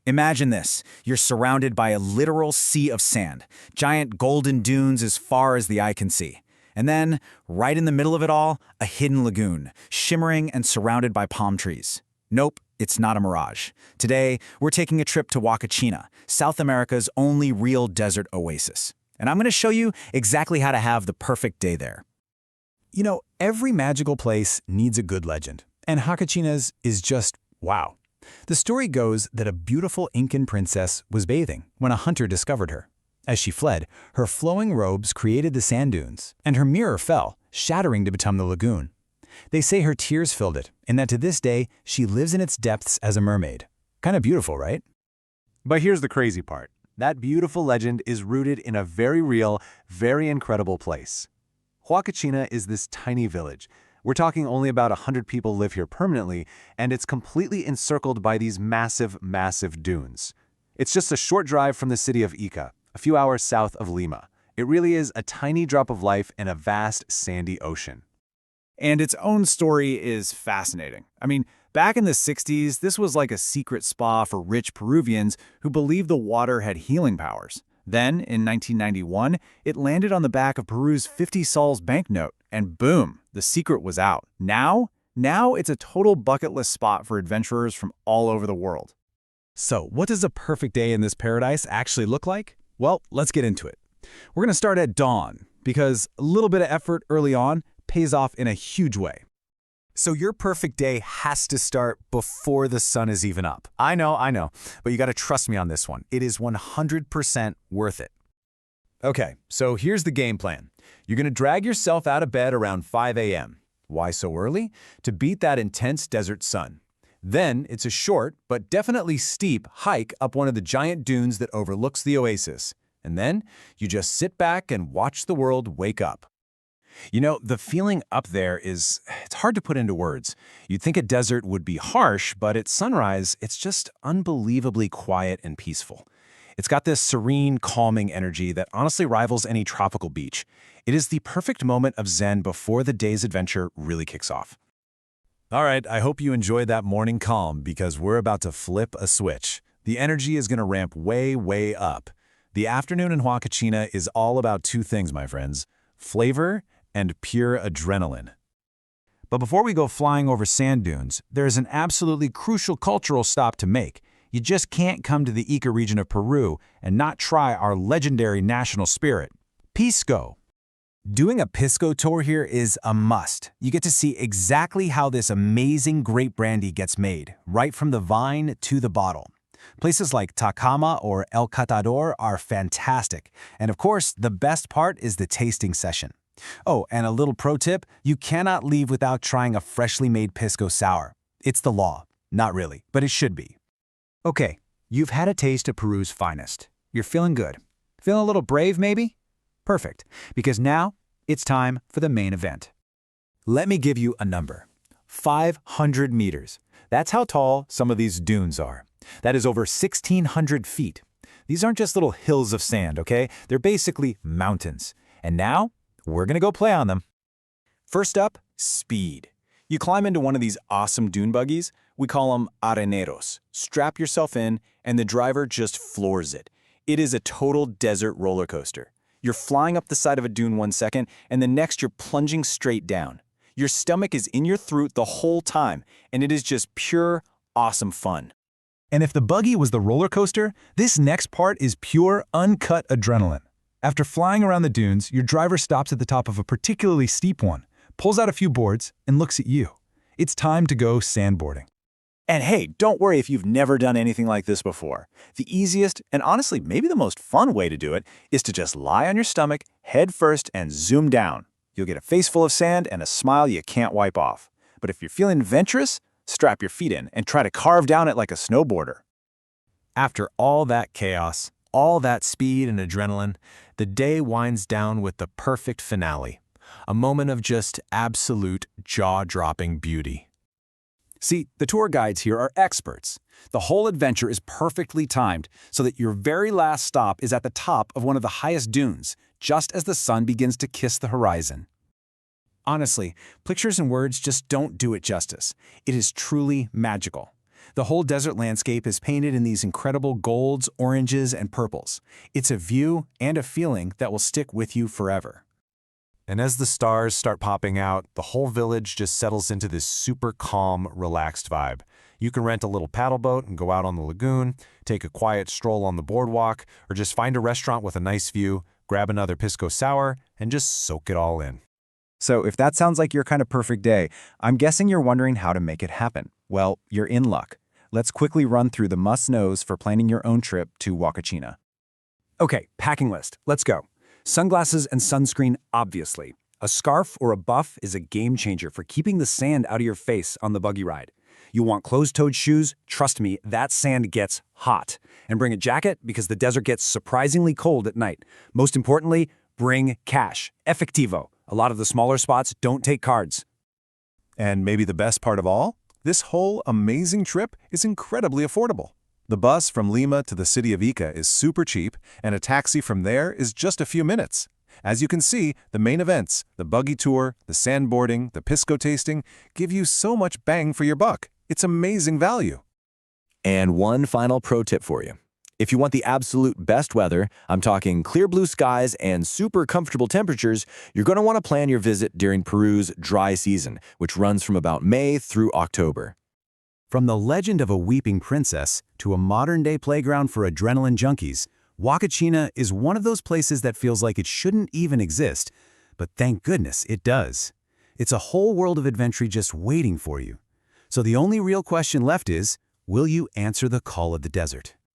Imagine this. You're surrounded by a literal sea of sand, giant golden dunes as far as the eye can see. And then, right in the middle of it all, a hidden lagoon, shimmering and surrounded by palm trees. Nope, it's not a mirage. Today, we're taking a trip to Huacachina, South America's only real desert oasis. And I'm going to show you exactly how to have the perfect day there. You know, every magical place needs a good legend, and Huacachina's is just wow. The story goes that a beautiful Incan princess was bathing when a hunter discovered her. As she fled, her flowing robes created the sand dunes, and her mirror fell, shattering to become the lagoon. They say her tears filled it, and that to this day, she lives in its depths as a mermaid. Kind of beautiful, right? But here's the crazy part. That beautiful legend is rooted in a very real, very incredible place. Huacachina is this tiny village. We're talking only about 100 people live here permanently, and it's completely encircled by these massive, massive dunes. It's just a short drive from the city of Ica, a few hours south of Lima. It really is a tiny drop of life in a vast, sandy ocean. And its own story is fascinating. I mean, back in the 60s, this was like a secret spa for rich Peruvians who believed the water had healing powers. Then, in 1991, it landed on the back of Peru's 50 sols banknote, and boom, the secret was out. Now it's a total bucket list spot for adventurers from all over the world. So, what does a perfect day in this paradise actually look like? Well, let's get into it. We're going to start at dawn, because a little bit of effort early on pays off in a huge way. So your perfect day has to start before the sun is even up. I know, but you got to trust me on this one. It is 100% worth it. Okay, so here's the game plan. You're going to drag yourself out of bed around 5 a.m. Why so early? To beat that intense desert sun. Then it's a short, but definitely steep, hike up one of the giant dunes that overlooks the oasis. And then you just sit back and watch the world wake up. You know, the feeling up there it's hard to put into words. You'd think a desert would be harsh, but at sunrise, it's just unbelievably quiet and peaceful. It's got this serene, calming energy that honestly rivals any tropical beach. It is the perfect moment of zen before the day's adventure really kicks off. All right, I hope you enjoyed that morning calm because we're about to flip a switch. The energy is going to ramp way, way up. The afternoon in Huacachina is all about two things, my friends: flavor and pure adrenaline. But before we go flying over sand dunes, there's an absolutely crucial cultural stop to make. You just can't come to the Ica region of Peru and not try our legendary national spirit, Pisco. Doing a Pisco tour here is a must. You get to see exactly how this amazing grape brandy gets made, right from the vine to the bottle. Places like Tacama or El Catador are fantastic. And of course, the best part is the tasting session. Oh, and a little pro tip, you cannot leave without trying a freshly made Pisco sour. It's the law. Not really, but it should be. Okay, you've had a taste of Peru's finest. You're feeling good. Feeling a little brave, maybe? Perfect, because now it's time for the main event. Let me give you a number. 500 meters. That's how tall some of these dunes are. That is over 1,600 feet. These aren't just little hills of sand, okay? They're basically mountains. And now, we're gonna go play on them. First up, speed. You climb into one of these awesome dune buggies. We call them areneros. Strap yourself in, and the driver just floors it. It is a total desert roller coaster. You're flying up the side of a dune 1 second, and the next you're plunging straight down. Your stomach is in your throat the whole time, and it is just pure, awesome fun. And if the buggy was the roller coaster, this next part is pure, uncut adrenaline. After flying around the dunes, your driver stops at the top of a particularly steep one, pulls out a few boards, and looks at you. It's time to go sandboarding. And hey, don't worry if you've never done anything like this before. The easiest, and honestly maybe the most fun way to do it, is to just lie on your stomach, head first, and zoom down. You'll get a face full of sand and a smile you can't wipe off. But if you're feeling adventurous, strap your feet in and try to carve down it like a snowboarder. After all that chaos, all that speed and adrenaline, the day winds down with the perfect finale. A moment of just absolute jaw-dropping beauty. See, the tour guides here are experts. The whole adventure is perfectly timed so that your very last stop is at the top of one of the highest dunes, just as the sun begins to kiss the horizon. Honestly, pictures and words just don't do it justice. It is truly magical. The whole desert landscape is painted in these incredible golds, oranges, and purples. It's a view and a feeling that will stick with you forever. And as the stars start popping out, the whole village just settles into this super calm, relaxed vibe. You can rent a little paddle boat and go out on the lagoon, take a quiet stroll on the boardwalk, or just find a restaurant with a nice view, grab another pisco sour, and just soak it all in. So if that sounds like your kind of perfect day, I'm guessing you're wondering how to make it happen. Well, you're in luck. Let's quickly run through the must-knows for planning your own trip to Huacachina. Okay, packing list. Let's go. Sunglasses and sunscreen, obviously. A scarf or a buff is a game changer for keeping the sand out of your face on the buggy ride. You want closed-toed shoes? Trust me, that sand gets hot. And bring a jacket because the desert gets surprisingly cold at night. Most importantly, bring cash. Efectivo. A lot of the smaller spots don't take cards. And maybe the best part of all? This whole amazing trip is incredibly affordable. The bus from Lima to the city of Ica is super cheap, and a taxi from there is just a few minutes. As you can see, the main events, the buggy tour, the sandboarding, the pisco tasting, give you so much bang for your buck. It's amazing value. And one final pro tip for you. If you want the absolute best weather, I'm talking clear blue skies and super comfortable temperatures, you're going to want to plan your visit during Peru's dry season, which runs from about May through October. From the legend of a weeping princess to a modern-day playground for adrenaline junkies, Huacachina is one of those places that feels like it shouldn't even exist, but thank goodness it does. It's a whole world of adventure just waiting for you. So the only real question left is, will you answer the call of the desert?